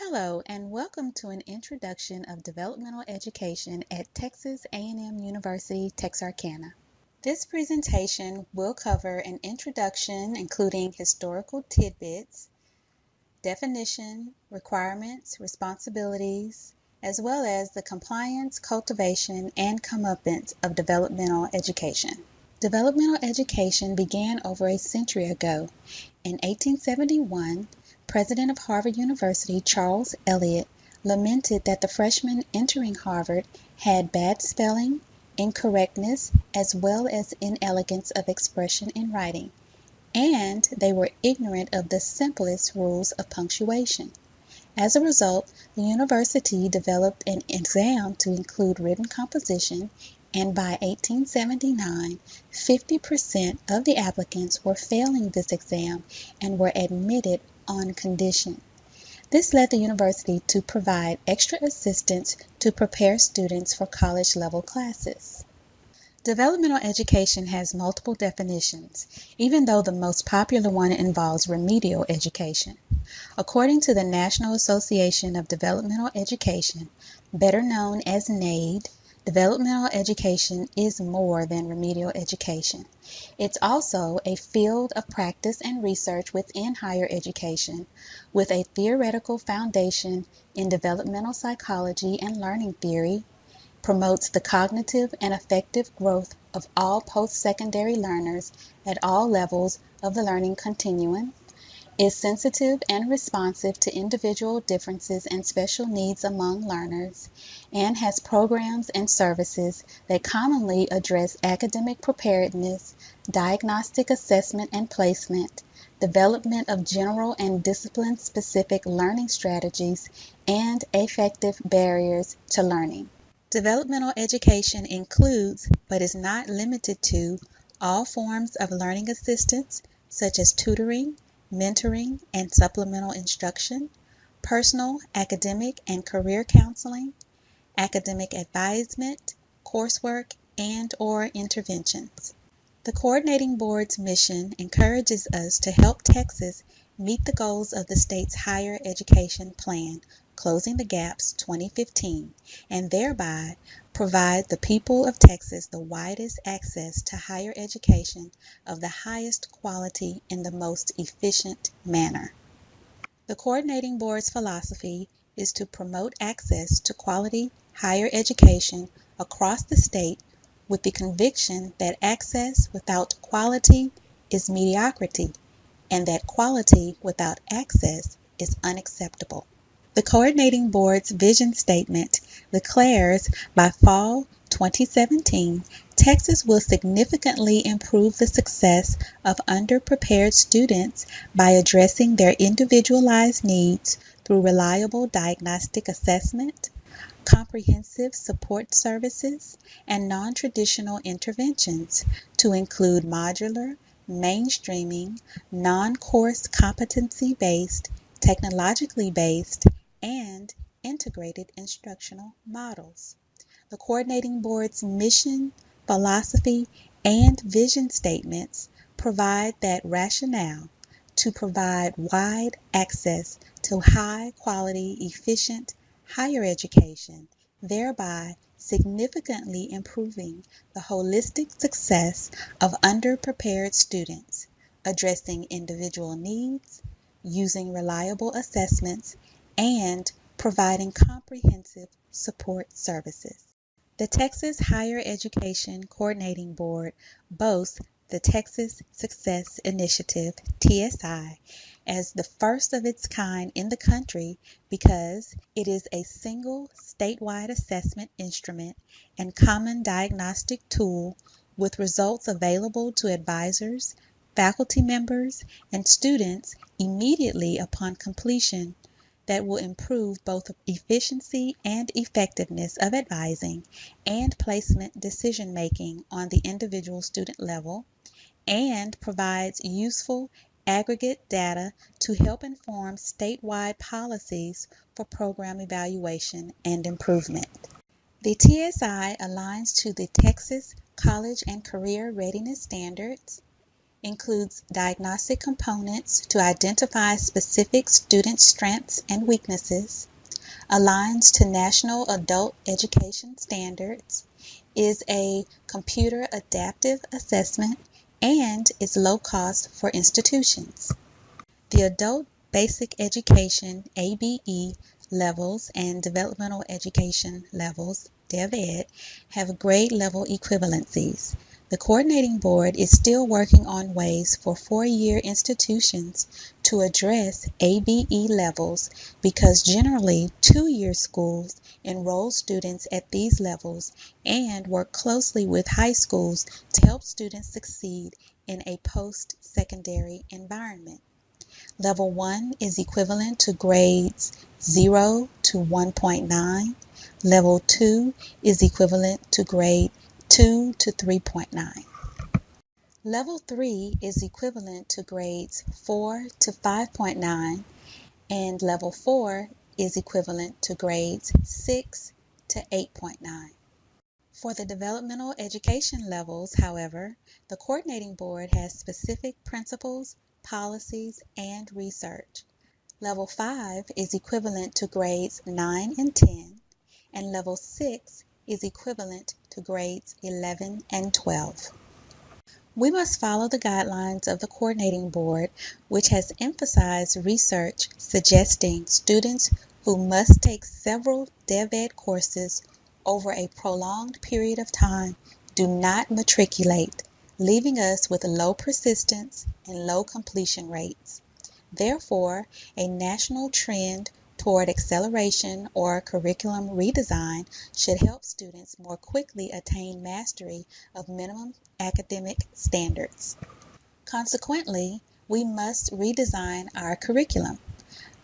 Hello and welcome to an introduction of developmental education at Texas A&M University, Texarkana. This presentation will cover an introduction including historical tidbits, definition, requirements, responsibilities, as well as the compliance, cultivation, and comeuppance of developmental education. Developmental education began over a century ago. In 1871, President of Harvard University, Charles Eliot, lamented that the freshmen entering Harvard had bad spelling, incorrectness, as well as inelegance of expression in writing, and they were ignorant of the simplest rules of punctuation. As a result, the university developed an exam to include written composition, and by 1879, 50% of the applicants were failing this exam and were admitted on condition. This led the university to provide extra assistance to prepare students for college-level classes. Developmental education has multiple definitions, even though the most popular one involves remedial education. According to the National Association of Developmental Education, better known as NAED, developmental education is more than remedial education. It's also a field of practice and research within higher education, with a theoretical foundation in developmental psychology and learning theory, promotes the cognitive and affective growth of all post-secondary learners at all levels of the learning continuum, is sensitive and responsive to individual differences and special needs among learners, and has programs and services that commonly address academic preparedness, diagnostic assessment and placement, development of general and discipline-specific learning strategies, and effective barriers to learning. Developmental education includes, but is not limited to, all forms of learning assistance, such as tutoring, mentoring, and supplemental instruction, personal, academic, and career counseling, academic advisement, coursework, and/or interventions. The Coordinating Board's mission encourages us to help Texas meet the goals of the state's Higher Education Plan, Closing the Gaps 2015, and thereby provide the people of Texas the widest access to higher education of the highest quality in the most efficient manner. The Coordinating Board's philosophy is to promote access to quality higher education across the state with the conviction that access without quality is mediocrity, and that quality without access is unacceptable. The Coordinating Board's vision statement declares by fall 2017, Texas will significantly improve the success of underprepared students by addressing their individualized needs through reliable diagnostic assessment, comprehensive support services, and non-traditional interventions to include modular, mainstreaming, non-course competency-based, technologically based, and integrated instructional models. The Coordinating Board's mission, philosophy, and vision statements provide that rationale to provide wide access to high-quality, efficient higher education, thereby significantly improving the holistic success of underprepared students, addressing individual needs, using reliable assessments, and providing comprehensive support services. The Texas Higher Education Coordinating Board boasts the Texas Success Initiative, TSI, as the first of its kind in the country because it is a single statewide assessment instrument and common diagnostic tool with results available to advisors, faculty members, and students immediately upon completion that will improve both efficiency and effectiveness of advising and placement decision-making on the individual student level, and provides useful aggregate data to help inform statewide policies for program evaluation and improvement. The TSI aligns to the Texas College and Career Readiness Standards, includes diagnostic components to identify specific student strengths and weaknesses, aligns to national adult education standards, is a computer adaptive assessment, and is low cost for institutions. The Adult Basic Education (ABE) levels and Developmental Education levels (DevEd) have grade level equivalencies. The Coordinating Board is still working on ways for four-year institutions to address ABE levels because generally two-year schools enroll students at these levels and work closely with high schools to help students succeed in a post-secondary environment. Level 1 is equivalent to grades 0 to 1.9. Level 2 is equivalent to grade 2 to 3.9. Level 3 is equivalent to grades 4 to 5.9, and Level 4 is equivalent to grades 6 to 8.9. For the developmental education levels, however, the Coordinating Board has specific principles, policies, and research. Level 5 is equivalent to grades 9 and 10, and Level 6 is equivalent to grades 11 and 12. We must follow the guidelines of the Coordinating Board, which has emphasized research suggesting students who must take several DevEd courses over a prolonged period of time do not matriculate, leaving us with low persistence and low completion rates. Therefore, a national trend toward acceleration or curriculum redesign should help students more quickly attain mastery of minimum academic standards. Consequently, we must redesign our curriculum.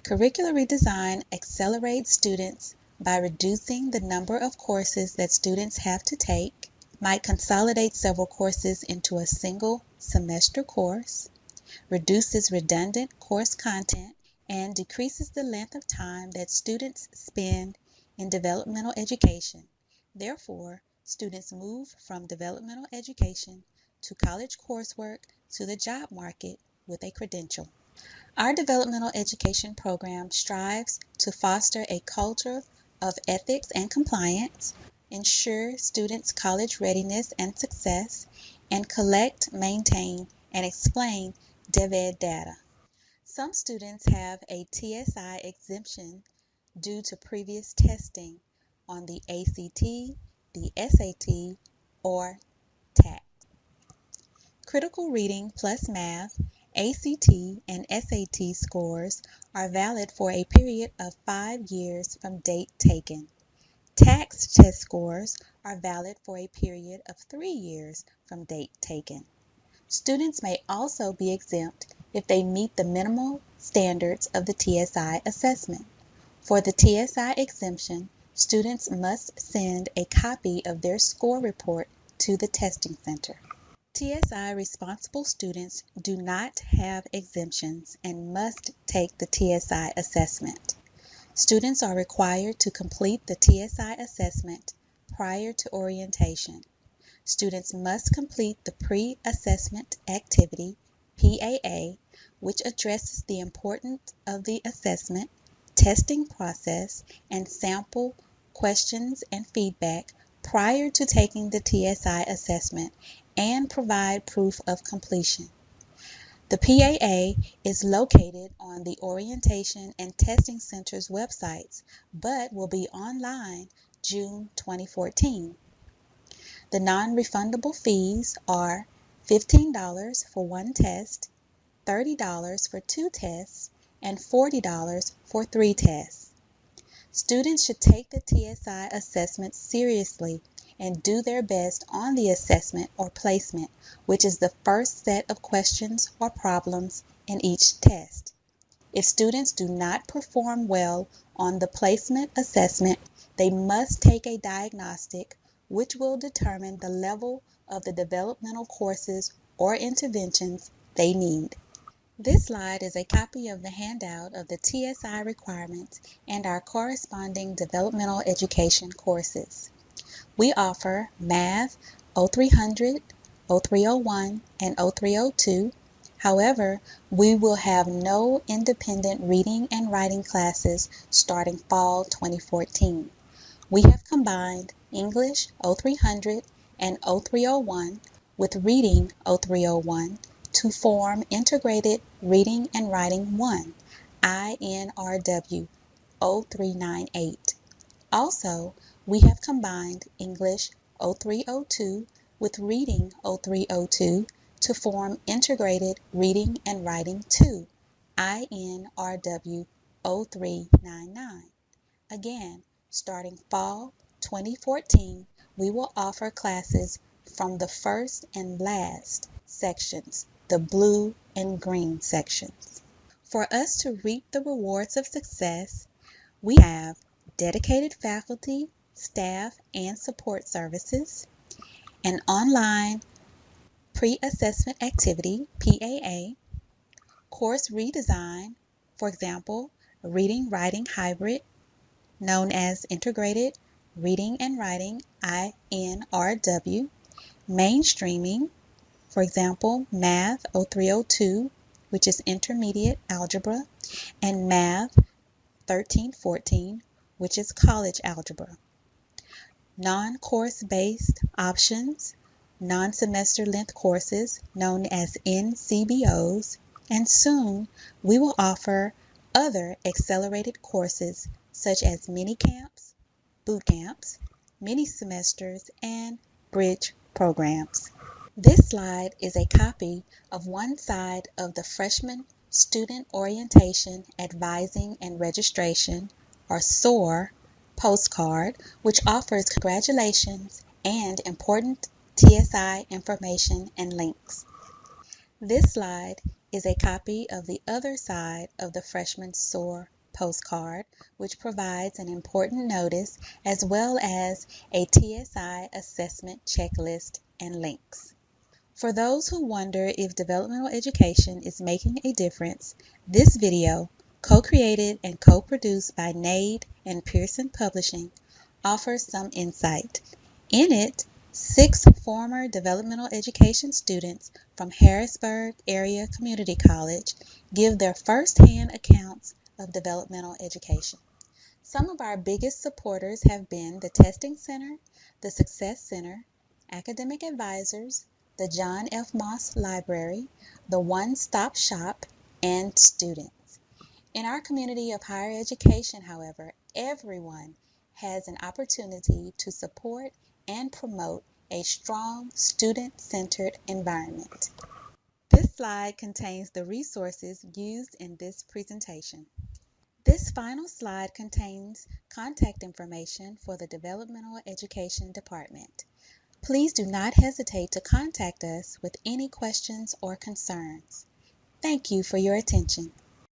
Curricular redesign accelerates students by reducing the number of courses that students have to take, might consolidate several courses into a single semester course, reduces redundant course content, and decreases the length of time that students spend in developmental education. Therefore, students move from developmental education to college coursework to the job market with a credential. Our developmental education program strives to foster a culture of ethics and compliance, ensure students' college readiness and success, and collect, maintain, and explain DevEd data. Some students have a TSI exemption due to previous testing on the ACT, the SAT, or TAC. Critical reading plus math, ACT, and SAT scores are valid for a period of 5 years from date taken. TAKS test scores are valid for a period of 3 years from date taken. Students may also be exempt if they meet the minimal standards of the TSI assessment. For the TSI exemption, students must send a copy of their score report to the testing center. TSI responsible students do not have exemptions and must take the TSI assessment. Students are required to complete the TSI assessment prior to orientation. Students must complete the pre-assessment activity, PAA, which addresses the importance of the assessment, testing process, and sample questions and feedback prior to taking the TSI assessment and provide proof of completion. The PAA is located on the Orientation and Testing Center's websites, but will be online June 2014. The non-refundable fees are $15 for one test, $30 for two tests, and $40 for three tests. Students should take the TSI assessment seriously and do their best on the assessment or placement, which is the first set of questions or problems in each test. If students do not perform well on the placement assessment, they must take a diagnostic, which will determine the level of the developmental courses or interventions they need. This slide is a copy of the handout of the TSI requirements and our corresponding developmental education courses. We offer Math 0300, 0301, and 0302. However, we will have no independent reading and writing classes starting fall 2014. We have combined English 0300 and 0301 with Reading 0301 to form Integrated Reading and Writing 1, INRW 0398. Also, we have combined English 0302 with Reading 0302 to form Integrated Reading and Writing 2, INRW 0399. Again, starting fall 2014, we will offer classes from the first and last sections, the blue and green sections. For us to reap the rewards of success, we have dedicated faculty, staff, and support services, an online pre-assessment activity, PAA, course redesign, for example, Reading Writing Hybrid, known as Integrated Reading and Writing, INRW, mainstreaming, for example, Math 0302, which is Intermediate Algebra, and Math 1314, which is College Algebra. Non-course based options, non-semester length courses known as NCBOs, and soon we will offer other accelerated courses such as mini camps, boot camps, mini semesters, and bridge programs. This slide is a copy of one side of the Freshman Student Orientation, Advising, and Registration, or SOAR, postcard, which offers congratulations and important TSI information and links. This slide is a copy of the other side of the Freshman SOAR postcard, which provides an important notice as well as a TSI assessment checklist and links. For those who wonder if developmental education is making a difference, this video, co-created and co-produced by NADE and Pearson Publishing, offers some insight. In it, 6 former developmental education students from Harrisburg Area Community College give their first-hand accounts of developmental education. Some of our biggest supporters have been the Testing Center, the Success Center, academic advisors, the John F. Moss Library, the One Stop Shop, and students. In our community of higher education, however, everyone has an opportunity to support and promote a strong student-centered environment. This slide contains the resources used in this presentation. This final slide contains contact information for the Developmental Education Department. Please do not hesitate to contact us with any questions or concerns. Thank you for your attention.